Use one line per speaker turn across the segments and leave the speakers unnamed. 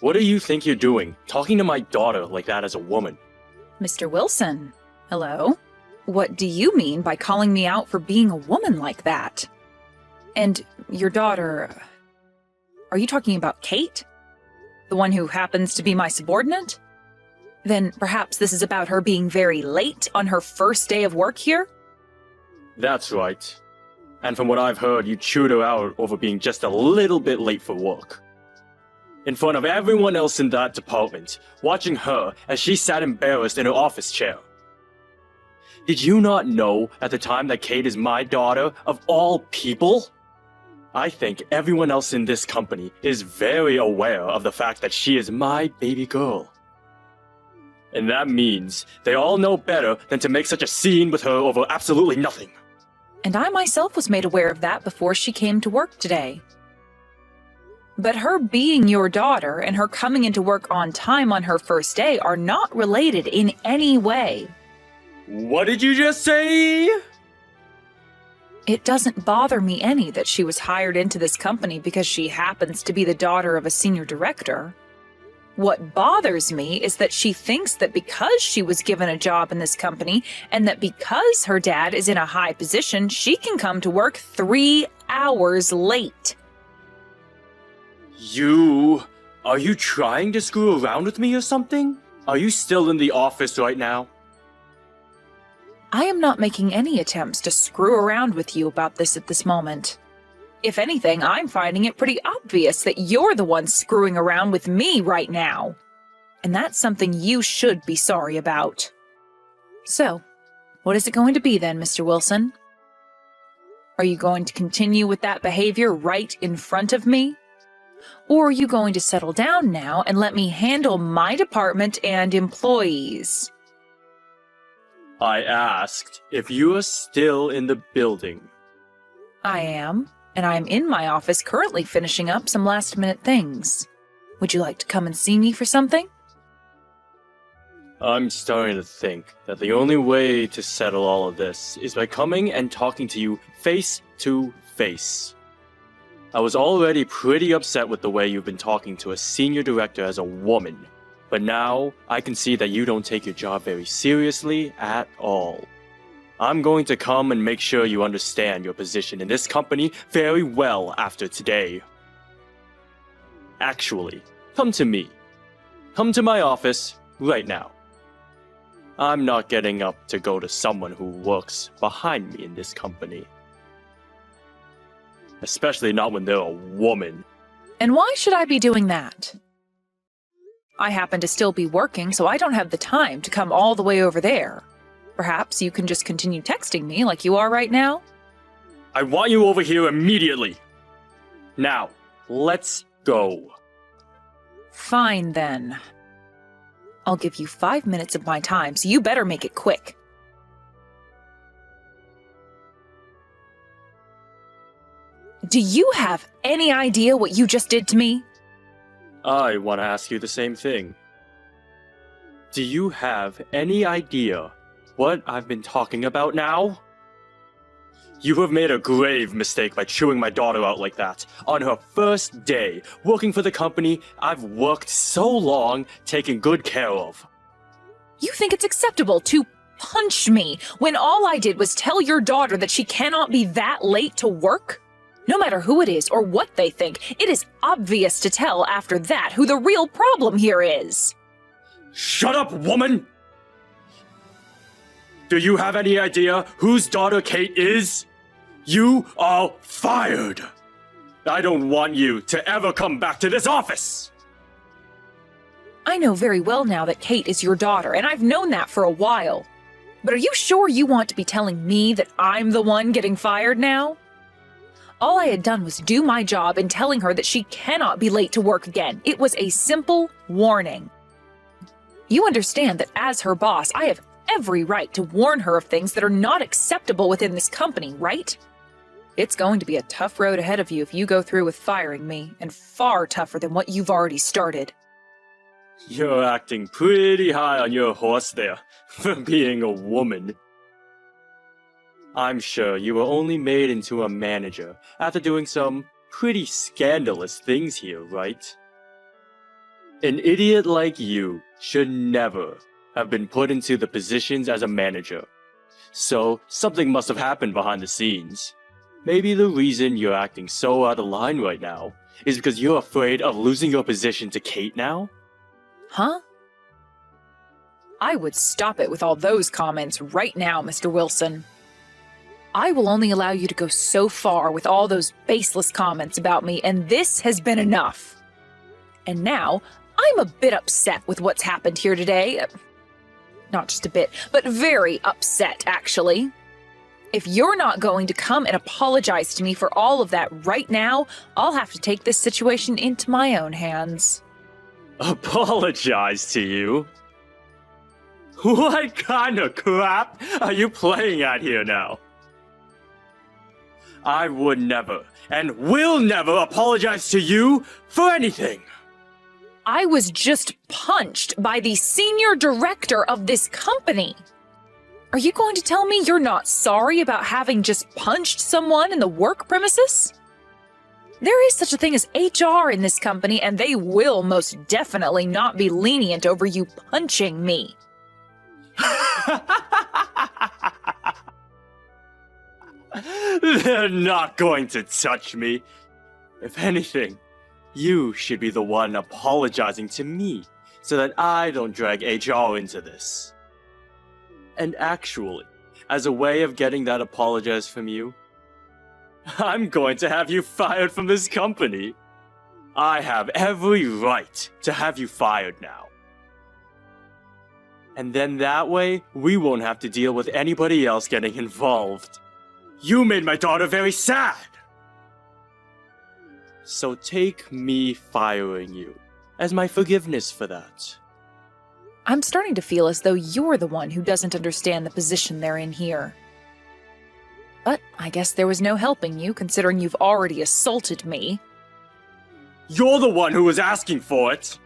What do you think you're doing, talking to my daughter like that as a woman?
Mr. Wilson, hello? What do you mean by calling me out for being a woman like that? And your daughter... Are you talking about Kate? The one who happens to be my subordinate? Then perhaps this is about her being very late on her first day of work here?
That's right. And from what I've heard, you chewed her out over being just a little bit late for work. In front of everyone else in that department, watching her as she sat embarrassed in her office chair. Did you not know at the time that Kate is my daughter, of all people? I think everyone else in this company is very aware of the fact that she is my baby girl. And that means they all know better than to make such a scene with her over absolutely nothing.
And I myself was made aware of that before she came to work today. But her being your daughter and her coming into work on time on her first day are not related in any way.
What did you just say?
It doesn't bother me any that she was hired into this company because she happens to be the daughter of a senior director. What bothers me is that she thinks that because she was given a job in this company and that because her dad is in a high position, she can come to work 3 hours late.
Are you trying to screw around with me or something? Are you still in the office right now?
I am not making any attempts to screw around with you about this at this moment. If anything, I'm finding it pretty obvious that you're the one screwing around with me right now. And that's something you should be sorry about. So, what is it going to be then, Mr. Wilson? Are you going to continue with that behavior right in front of me? Or are you going to settle down now and let me handle my department and employees?
I asked if you are still in the building.
I am, and I'm in my office currently finishing up some last-minute things. Would you like to come and see me for something?
I'm starting to think that the only way to settle all of this is by coming and talking to you face to face. I was already pretty upset with the way you've been talking to a senior director as a woman, but now I can see that you don't take your job very seriously at all. I'm going to come and make sure you understand your position in this company very well after today. Actually, come to me. Come to my office right now. I'm not getting up to go to someone who works behind me in this company. Especially not when they're a woman.
And why should I be doing that? I happen to still be working, so I don't have the time to come all the way over there. Perhaps you can just continue texting me like you are right now?
I want you over here immediately. Now, let's go.
Fine then. I'll give you 5 minutes of my time, so you better make it quick. Do you have any idea what you just did to me?
I want to ask you the same thing. Do you have any idea what I've been talking about now? You have made a grave mistake by chewing my daughter out like that on her first day working for the company I've worked so long taking good care of.
You think it's acceptable to punch me when all I did was tell your daughter that she cannot be that late to work? No matter who it is or what they think, it is obvious to tell after that who the real problem here is.
Shut up, woman! Do you have any idea whose daughter Kate is? You are fired! I don't want you to ever come back to this office!
I know very well now that Kate is your daughter, and I've known that for a while. But are you sure you want to be telling me that I'm the one getting fired now? All I had done was do my job in telling her that she cannot be late to work again. It was a simple warning. You understand that as her boss, I have every right to warn her of things that are not acceptable within this company, right? It's going to be a tough road ahead of you if you go through with firing me, and far tougher than what you've already started.
You're acting pretty high on your horse there, for being a woman. I'm sure you were only made into a manager after doing some pretty scandalous things here, right? An idiot like you should never have been put into the positions as a manager. So, something must have happened behind the scenes. Maybe the reason you're acting so out of line right now is because you're afraid of losing your position to Kate now?
Huh? I would stop it with all those comments right now, Mr. Wilson. I will only allow you to go so far with all those baseless comments about me, and this has been enough. And now, I'm a bit upset with what's happened here today. Not just a bit, but very upset, actually. If you're not going to come and apologize to me for all of that right now, I'll have to take this situation into my own hands.
Apologize to you? What kind of crap are you playing at here now? I would never and will never apologize to you for anything.
I was just punched by the senior director of this company. Are you going to tell me you're not sorry about having just punched someone in the work premises? There is such a thing as HR in this company, and they will most definitely not be lenient over you punching me.
They're not going to touch me. If anything, you should be the one apologizing to me so that I don't drag HR into this. And actually, as a way of getting that apologize from you, I'm going to have you fired from this company. I have every right to have you fired now. And then that way, we won't have to deal with anybody else getting involved. You made my daughter very sad. So take me firing you as my forgiveness for that.
I'm starting to feel as though you're the one who doesn't understand the position they're in here. But I guess there was no helping you, considering you've already assaulted me.
You're the one who was asking for it.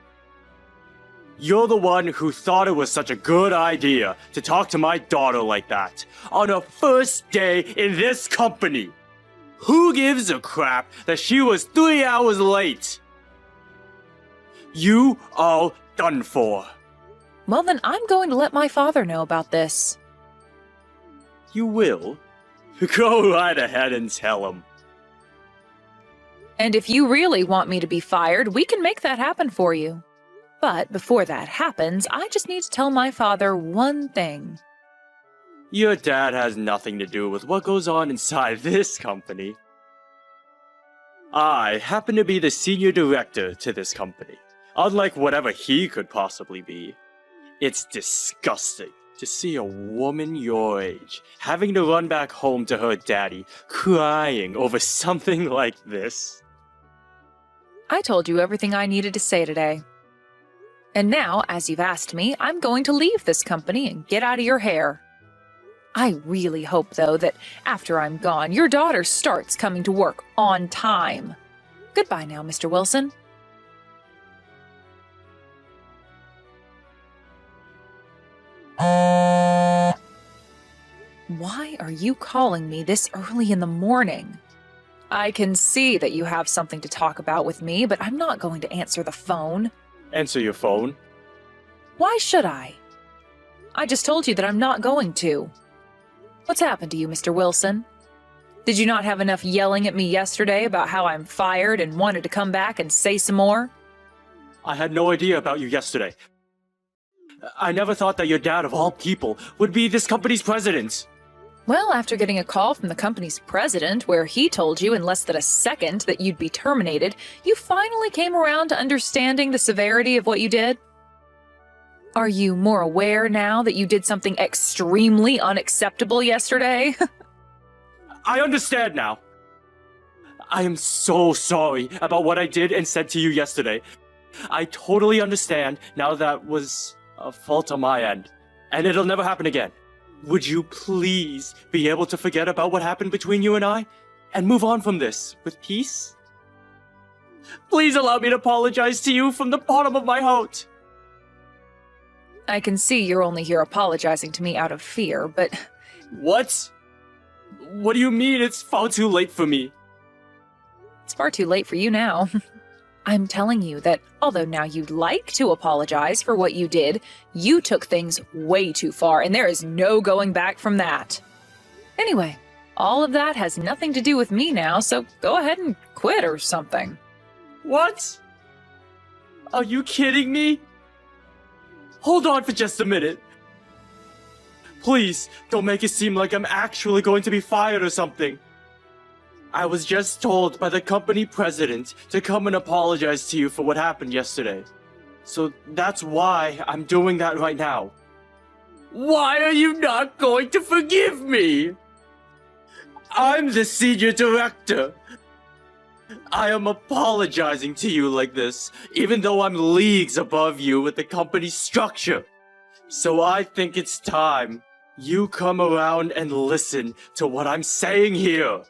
You're the one who thought it was such a good idea to talk to my daughter like that on her first day in this company. Who gives a crap that she was 3 hours late? You are done for.
Well, then I'm going to let my father know about this.
You will? Go right ahead and tell him.
And if you really want me to be fired, we can make that happen for you. But before that happens, I just need to tell my father one thing.
Your dad has nothing to do with what goes on inside this company. I happen to be the senior director to this company, unlike whatever he could possibly be. It's disgusting to see a woman your age having to run back home to her daddy, crying over something like this.
I told you everything I needed to say today. And now, as you've asked me, I'm going to leave this company and get out of your hair. I really hope, though, that after I'm gone, your daughter starts coming to work on time. Goodbye now, Mr. Wilson. Why are you calling me this early in the morning? I can see that you have something to talk about with me, but I'm not going to answer the phone.
Answer your phone.
Why should I? I just told you that I'm not going to. What's happened to you, Mr. Wilson? Did you not have enough yelling at me yesterday about how I'm fired and wanted to come back and say some more?
I had no idea about you yesterday. I never thought that your dad, of all people, would be this company's president.
Well, after getting a call from the company's president where he told you in less than a second that you'd be terminated, you finally came around to understanding the severity of what you did? Are you more aware now that you did something extremely unacceptable yesterday?
I understand now. I am so sorry about what I did and said to you yesterday. I totally understand now that was a fault on my end, and it'll never happen again. Would you please be able to forget about what happened between you and I and move on from this with peace? Please allow me to apologize to you from the bottom of my heart.
I can see you're only here apologizing to me out of fear, but...
What? What do you mean it's far too late for me?
It's far too late for you now. I'm telling you that although now you'd like to apologize for what you did, you took things way too far, and there is no going back from that. Anyway, all of that has nothing to do with me now, so go ahead and quit or something.
What? Are you kidding me? Hold on for just a minute. Please, don't make it seem like I'm actually going to be fired or something. I was just told by the company president to come and apologize to you for what happened yesterday. So that's why I'm doing that right now. Why are you not going to forgive me? I'm the senior director. I am apologizing to you like this, even though I'm leagues above you with the company's structure. So I think it's time you come around and listen to what I'm saying here.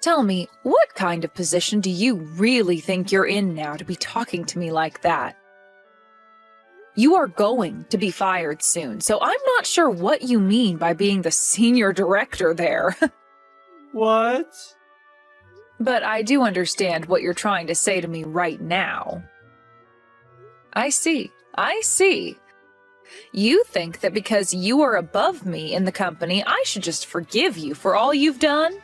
Tell me, what kind of position do you really think you're in now to be talking to me like that? You are going to be fired soon, so I'm not sure what you mean by being the senior director there.
What?
But I do understand what you're trying to say to me right now. I see. You think that because you are above me in the company, I should just forgive you for all you've done?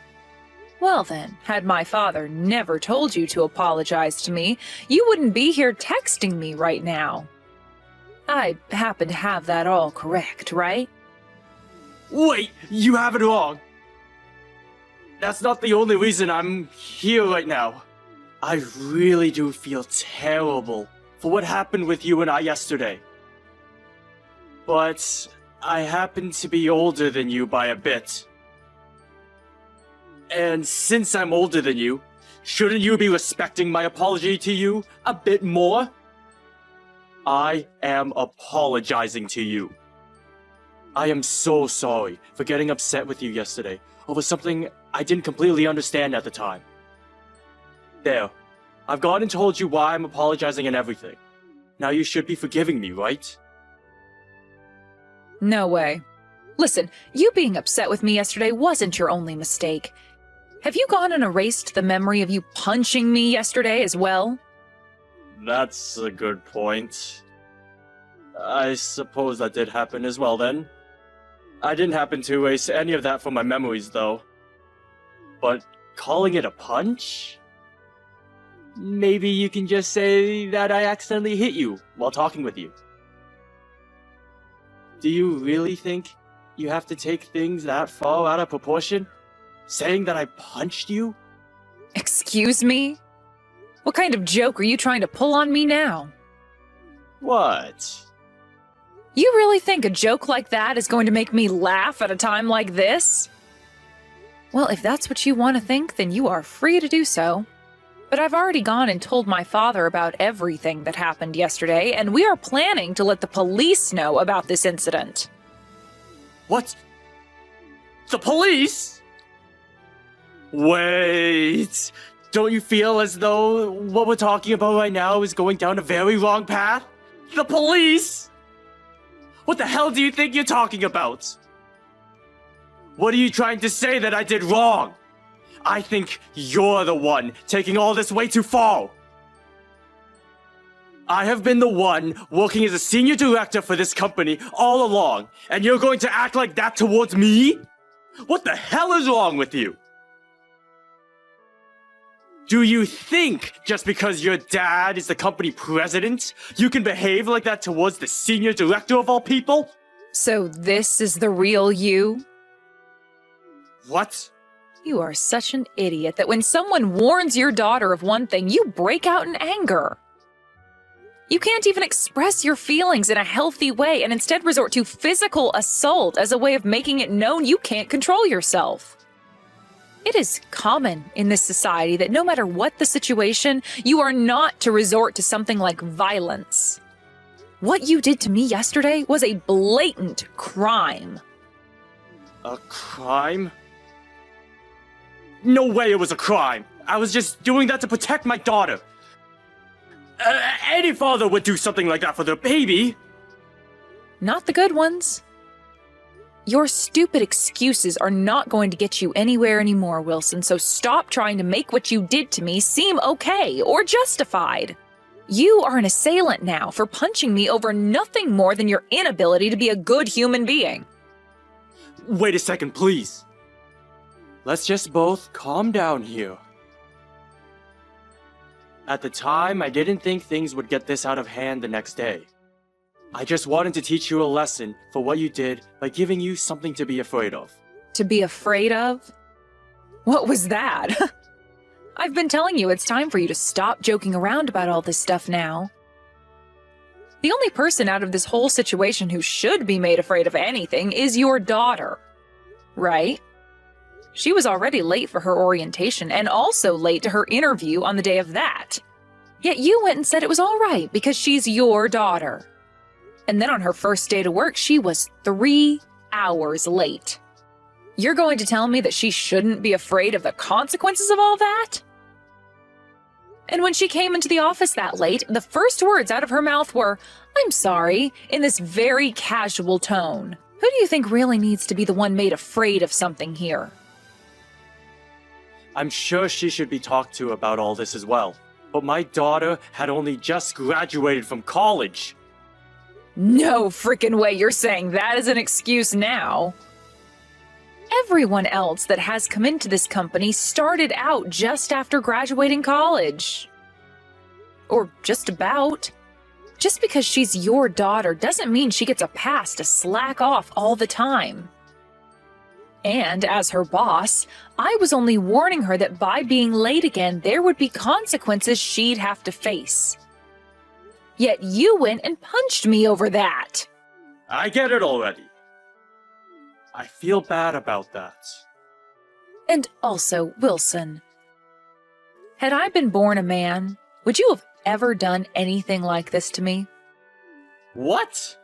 Well then, had my father never told you to apologize to me, you wouldn't be here texting me right now. I happen to have that all correct, right?
Wait, you have it wrong. That's not the only reason I'm here right now. I really do feel terrible for what happened with you and I yesterday. But I happen to be older than you by a bit. And since I'm older than you, shouldn't you be respecting my apology to you a bit more? I am apologizing to you. I am so sorry for getting upset with you yesterday over something I didn't completely understand at the time. There, I've gone and told you why I'm apologizing and everything. Now you should be forgiving me, right?
No way. Listen, you being upset with me yesterday wasn't your only mistake. Have you gone and erased the memory of you punching me yesterday as well?
That's a good point. I suppose that did happen as well then. I didn't happen to erase any of that from my memories though. But calling it a punch? Maybe you can just say that I accidentally hit you while talking with you. Do you really think you have to take things that far out of proportion? Saying that I punched you?
Excuse me? What kind of joke are you trying to pull on me now?
What?
You really think a joke like that is going to make me laugh at a time like this? Well, if that's what you want to think, then you are free to do so. But I've already gone and told my father about everything that happened yesterday, and we are planning to let the police know about this incident.
What? The police? Wait, don't you feel as though what we're talking about right now is going down a very wrong path? The police? What the hell do you think you're talking about? What are you trying to say that I did wrong? I think you're the one taking all this way too far. I have been the one working as a senior director for this company all along, and you're going to act like that towards me? What the hell is wrong with you? Do you think just because your dad is the company president, you can behave like that towards the senior director of all people?
So this is the real you?
What?
You are such an idiot that when someone warns your daughter of one thing, you break out in anger. You can't even express your feelings in a healthy way and instead resort to physical assault as a way of making it known you can't control yourself. It is common in this society that no matter what the situation, you are not to resort to something like violence. What you did to me yesterday was a blatant crime.
A crime? No way it was a crime. I was just doing that to protect my daughter. Any father would do something like that for their baby.
Not the good ones. Your stupid excuses are not going to get you anywhere anymore, Wilson, so stop trying to make what you did to me seem okay or justified. You are an assailant now for punching me over nothing more than your inability to be a good human being.
Wait a second, please. Let's just both calm down here. At the time, I didn't think things would get this out of hand the next day. I just wanted to teach you a lesson for what you did by giving you something to be afraid of.
To be afraid of? What was that? I've been telling you it's time for you to stop joking around about all this stuff now. The only person out of this whole situation who should be made afraid of anything is your daughter. Right? She was already late for her orientation and also late to her interview on the day of that. Yet you went and said it was all right because she's your daughter. And then on her first day to work, she was 3 hours late. You're going to tell me that she shouldn't be afraid of the consequences of all that? And when she came into the office that late, the first words out of her mouth were, "I'm sorry," in this very casual tone. Who do you think really needs to be the one made afraid of something here?
I'm sure she should be talked to about all this as well. But my daughter had only just graduated from college.
No frickin' way you're saying that as an excuse now. Everyone else that has come into this company started out just after graduating college. Or just about. Just because she's your daughter doesn't mean she gets a pass to slack off all the time. And as her boss, I was only warning her that by being late again, there would be consequences she'd have to face. Yet you went and punched me over that.
I get it already. I feel bad about that.
And also, Wilson, had I been born a man, would you have ever done anything like this to me?
What?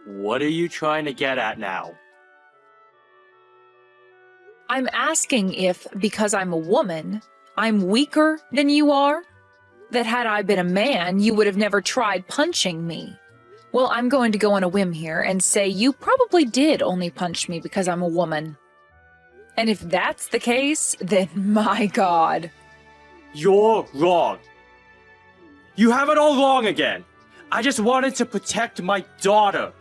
What are you trying to get at now?
I'm asking if, because I'm a woman, I'm weaker than you are? That had I been a man, you would have never tried punching me. Well, I'm going to go on a whim here and say you probably did only punch me because I'm a woman. And if that's the case, then my God.
You're wrong. You have it all wrong again. I just wanted to protect my daughter.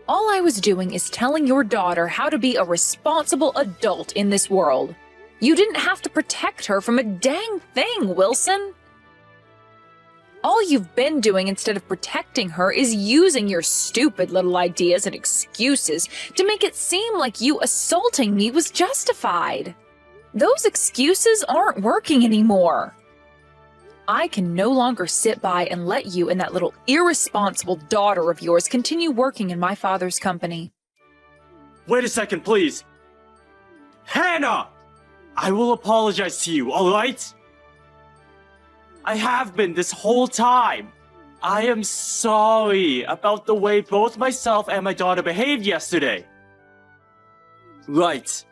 All I was doing is telling your daughter how to be a responsible adult in this world. You didn't have to protect her from a dang thing, Wilson. All you've been doing instead of protecting her is using your stupid little ideas and excuses to make it seem like you assaulting me was justified. Those excuses aren't working anymore. I can no longer sit by and let you and that little irresponsible daughter of yours continue working in my father's company.
Wait a second, please. Hannah! I will apologize to you, alright? I have been this whole time. I am sorry about the way both myself and my daughter behaved yesterday. Right.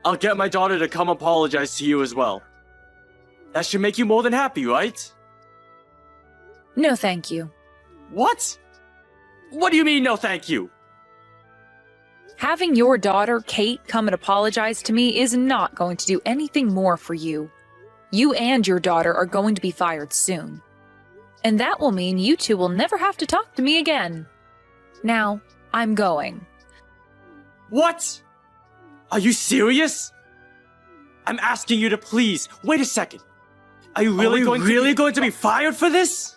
I'll get my daughter to come apologize to you as well. That should make you more than happy, right?
No, thank you.
What? What do you mean, no thank you?
Having your daughter, Kate, come and apologize to me is not going to do anything more for you. You and your daughter are going to be fired soon. And that will mean you two will never have to talk to me again. Now, I'm going.
What? Are you serious? I'm asking you to please, wait a second. Are you really going to be fired for this?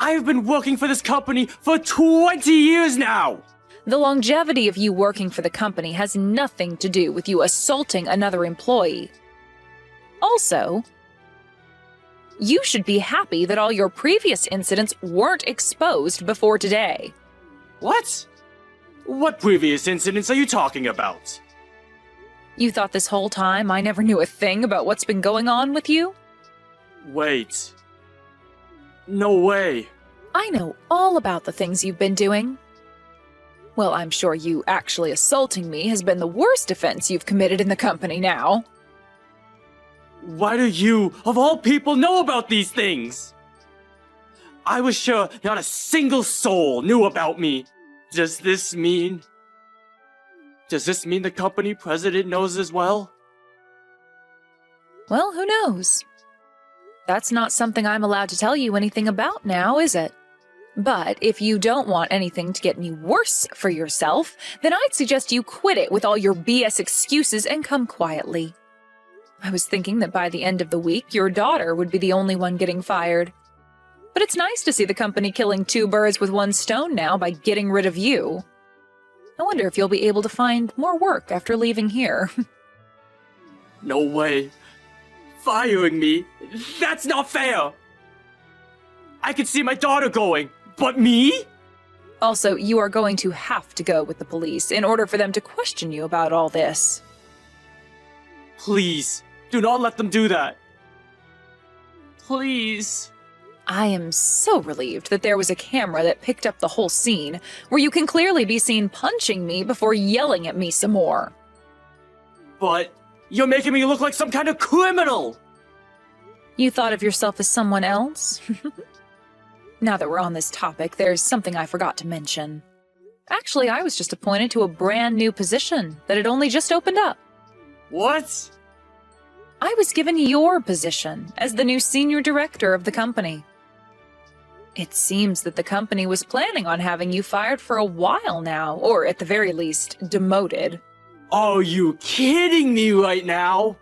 I've been working for this company for 20 years now!
The longevity of you working for the company has nothing to do with you assaulting another employee. Also, you should be happy that all your previous incidents weren't exposed before today.
What? What previous incidents are you talking about?
You thought this whole time I never knew a thing about what's been going on with you?
Wait. No way.
I know all about the things you've been doing. Well, I'm sure you actually assaulting me has been the worst offense you've committed in the company now.
Why do you, of all people, know about these things? I was sure not a single soul knew about me. Does this mean the company president knows as well?
Well, who knows? That's not something I'm allowed to tell you anything about now, is it? But if you don't want anything to get any worse for yourself, then I'd suggest you quit it with all your BS excuses and come quietly. I was thinking that by the end of the week, your daughter would be the only one getting fired. But it's nice to see the company killing two birds with one stone now by getting rid of you. I wonder if you'll be able to find more work after leaving here.
No way. Firing me? That's not fair! I can see my daughter going, but me?
Also, you are going to have to go with the police in order for them to question you about all this.
Please, do not let them do that. Please.
I am so relieved that there was a camera that picked up the whole scene, where you can clearly be seen punching me before yelling at me some more.
But you're making me look like some kind of criminal!
You thought of yourself as someone else? Now that we're on this topic, there's something I forgot to mention. Actually, I was just appointed to a brand new position that had only just opened up.
What?
I was given your position as the new senior director of the company. It seems that the company was planning on having you fired for a while now, or at the very least, demoted.
Are you kidding me right now?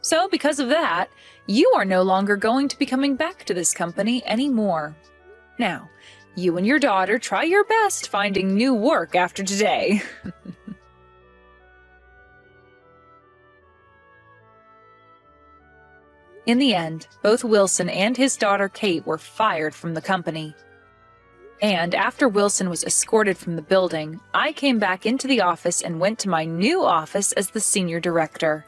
So, because of that, you are no longer going to be coming back to this company anymore. Now, you and your daughter try your best finding new work after today. In the end, both Wilson and his daughter Kate were fired from the company. And after Wilson was escorted from the building, I came back into the office and went to my new office as the senior director,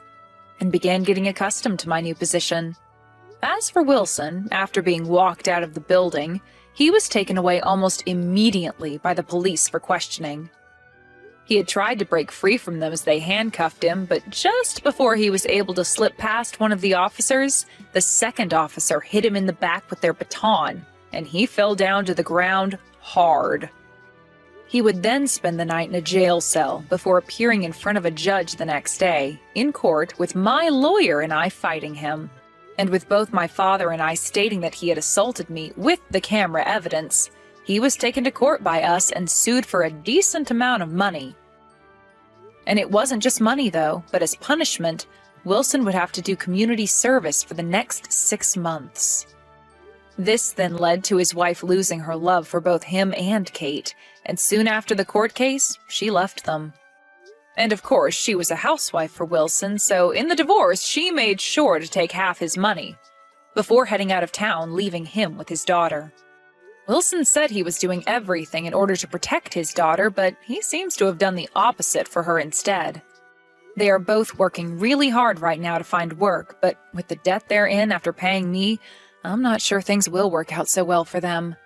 and began getting accustomed to my new position. As for Wilson, after being walked out of the building, he was taken away almost immediately by the police for questioning. He had tried to break free from them as they handcuffed him, but just before he was able to slip past one of the officers, the second officer hit him in the back with their baton, and he fell down to the ground hard. He would then spend the night in a jail cell before appearing in front of a judge the next day, in court, with my lawyer and I fighting him, and with both my father and I stating that he had assaulted me with the camera evidence. He was taken to court by us and sued for a decent amount of money. And it wasn't just money, though, but as punishment, Wilson would have to do community service for the next 6 months. This then led to his wife losing her love for both him and Kate, and soon after the court case, she left them. And of course, she was a housewife for Wilson, so in the divorce, she made sure to take half his money, before heading out of town, leaving him with his daughter. Wilson said he was doing everything in order to protect his daughter, but he seems to have done the opposite for her instead. They are both working really hard right now to find work, but with the debt they're in after paying me, I'm not sure things will work out so well for them.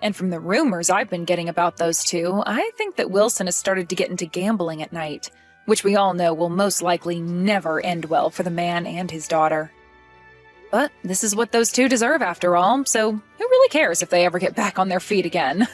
And from the rumors I've been getting about those two, I think that Wilson has started to get into gambling at night, which we all know will most likely never end well for the man and his daughter. But this is what those two deserve after all, so who really cares if they ever get back on their feet again?